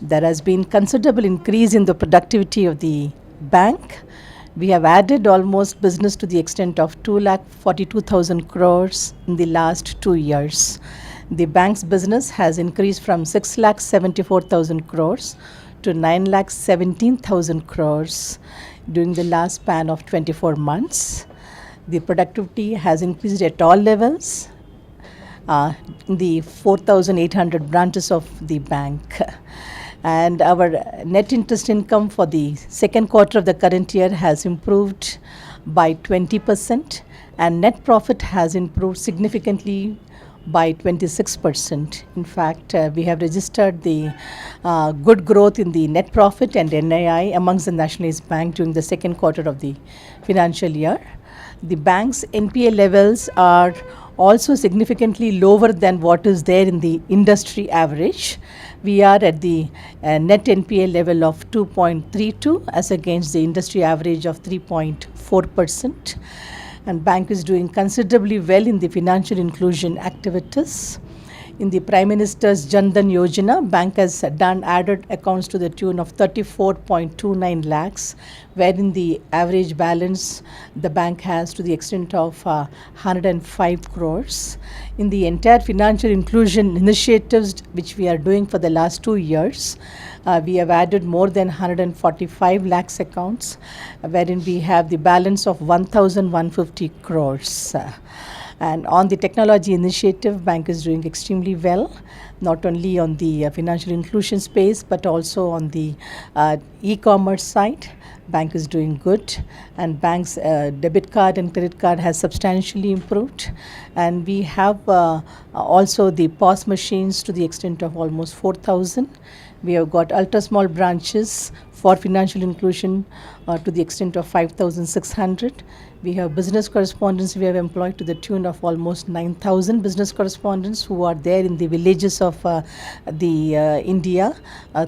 There has been considerable increase in the productivity of the bank. We have added almost business to the extent of 2,42,000 crores in the last 2 years. The bank's business has increased from 6,74,000 crores to 9,17,000 crores during the last span of 24 months. The productivity has increased at all levels in the 4,800 branches of the bank. And our net interest income for the second quarter of the current year has improved by 20%, and net profit has improved significantly by 26%. In fact, we have registered the good growth in the net profit and NII amongst the nationalized bank during the second quarter of the financial year. The bank's NPA levels are also significantly lower than what is there in the industry average. We are at the net NPA level of 2.32 as against the industry average of 3.4%. And bank is doing considerably well in the financial inclusion activities. In the Prime Minister's Jan Dhan Yojana, bank has done added accounts to the tune of 34.29 lakhs, wherein the average balance the bank has to the extent of 105 crores. In the entire financial inclusion initiatives which we are doing for the last 2 years, we have added more than 145 lakhs accounts, wherein we have the balance of 1,150 crores. And on the technology initiative, bank is doing extremely well, not only on the financial inclusion space, but also on the e-commerce side. Bank is doing good, and bank's debit card and credit card has substantially improved. And we have also the POS machines to the extent of almost 4,000. We have got ultra small branches for financial inclusion to the extent of 5,600. We have business correspondents we have employed to the tune of almost 9,000 business correspondents who are there in the villages of India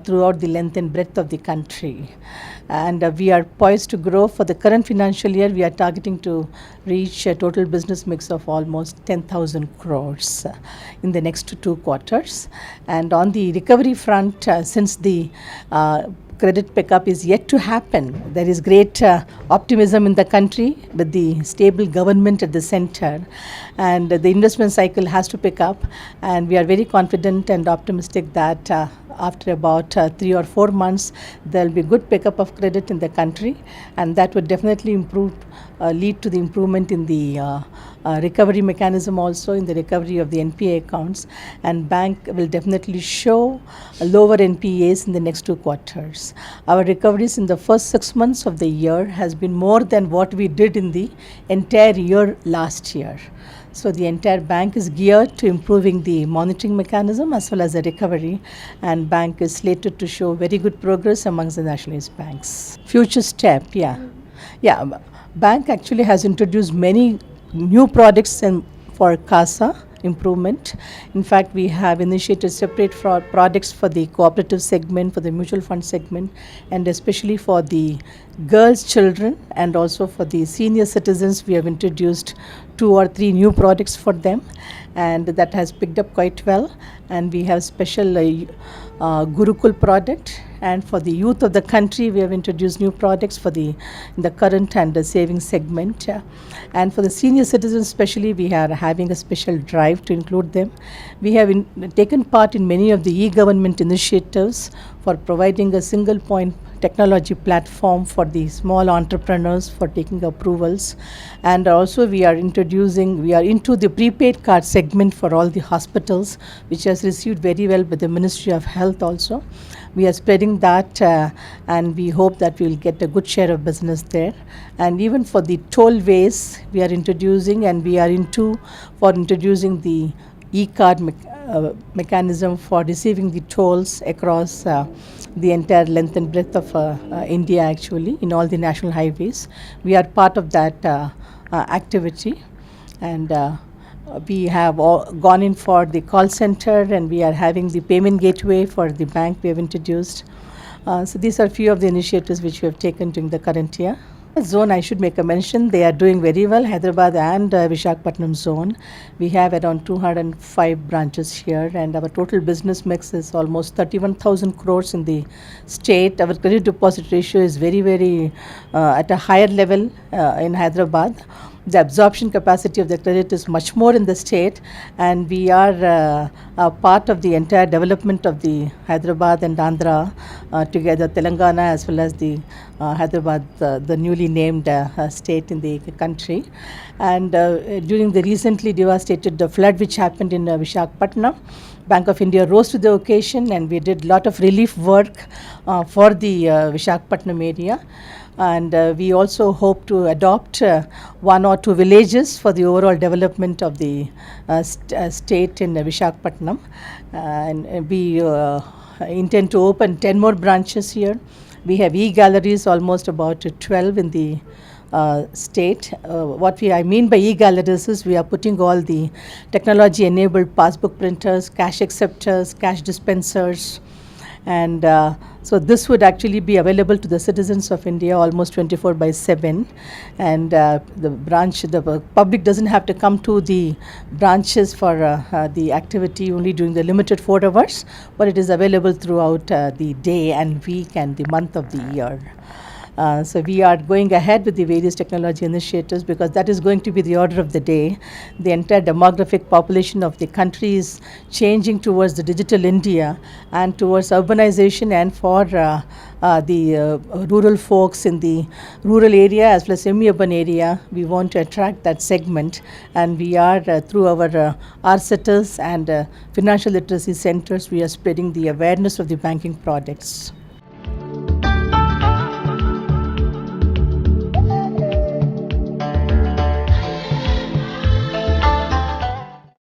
throughout the length and breadth of the country. And we are poised to grow. For the current financial year, we are targeting to reach a total business mix of almost 10,000 crores in the next 2 quarters. And on the recovery front, since the credit pickup is yet to happen, there is great optimism in the country with the stable government at the center, and the investment cycle has to pick up, and we are very confident and optimistic that after about 3 or 4 months there will be good pickup of credit in the country, and that would definitely lead to the improvement in the recovery mechanism, also in the recovery of the NPA accounts, and bank will definitely show lower NPAs in the next 2 quarters. Our recoveries in the first 6 months of the year has been more than what we did in the entire year last year. So the entire bank is geared to improving the monitoring mechanism as well as the recovery, and bank is slated to show very good progress amongst the nationalized banks. Future step, bank actually has introduced many new products for CASA improvement. In fact, we have initiated separate products for the cooperative segment, for the mutual fund segment, and especially for the girls' children and also for the senior citizens. We have introduced 2 or 3 new products for them, and that has picked up quite well. And we have special Gurukul product, and for the youth of the country we have introduced new products for the current and the savings segment, and for the senior citizens especially we are having a special drive to include them. We have taken part in many of the e-government initiatives for providing a single point technology platform for the small entrepreneurs for taking approvals, and also we are into the prepaid card segment for all the hospitals, which has received very well by the Ministry of Health also. We are spreading that, and we hope that we will get a good share of business there. And even for the tollways we are introducing, and we are introducing the e-card mechanism for receiving the tolls across the entire length and breadth of India, actually in all the national highways. We are part of that activity, and we have gone in for the call center, and we are having the payment gateway for the bank we have introduced. So these are few of the initiatives which we have taken during the current year. Zone, I should make a mention, they are doing very well, Hyderabad and Visakhapatnam zone. We have around 205 branches here, and our total business mix is almost 31,000 crores in the state. Our credit deposit ratio is very at a higher level in Hyderabad. The absorption capacity of the credit is much more in the state, and we are a part of the entire development of the Hyderabad and Andhra together, Telangana as well as the Hyderabad, the newly named state in the country. And during the recently devastated flood which happened in Visakhapatnam, Bank of India rose to the occasion, and we did lot of relief work for the Visakhapatnam area. And we also hope to adopt one or two villages for the overall development of the state in Visakhapatnam. And we intend to open 10 more branches here. We have e-galleries, almost about 12 in the state. I mean by e-galleries is we are putting all the technology-enabled passbook printers, cash acceptors, cash dispensers, and so this would actually be available to the citizens of India almost 24/7, and the public doesn't have to come to the branches for the activity only during the limited 4 hours, but it is available throughout the day and week and the month of the year. So we are going ahead with the various technology initiatives because that is going to be the order of the day. The entire demographic population of the country is changing towards the digital India and towards urbanization, and for the rural folks in the rural area as well as semi-urban area, we want to attract that segment, and we are through our RCETs and financial literacy centers, we are spreading the awareness of the banking products.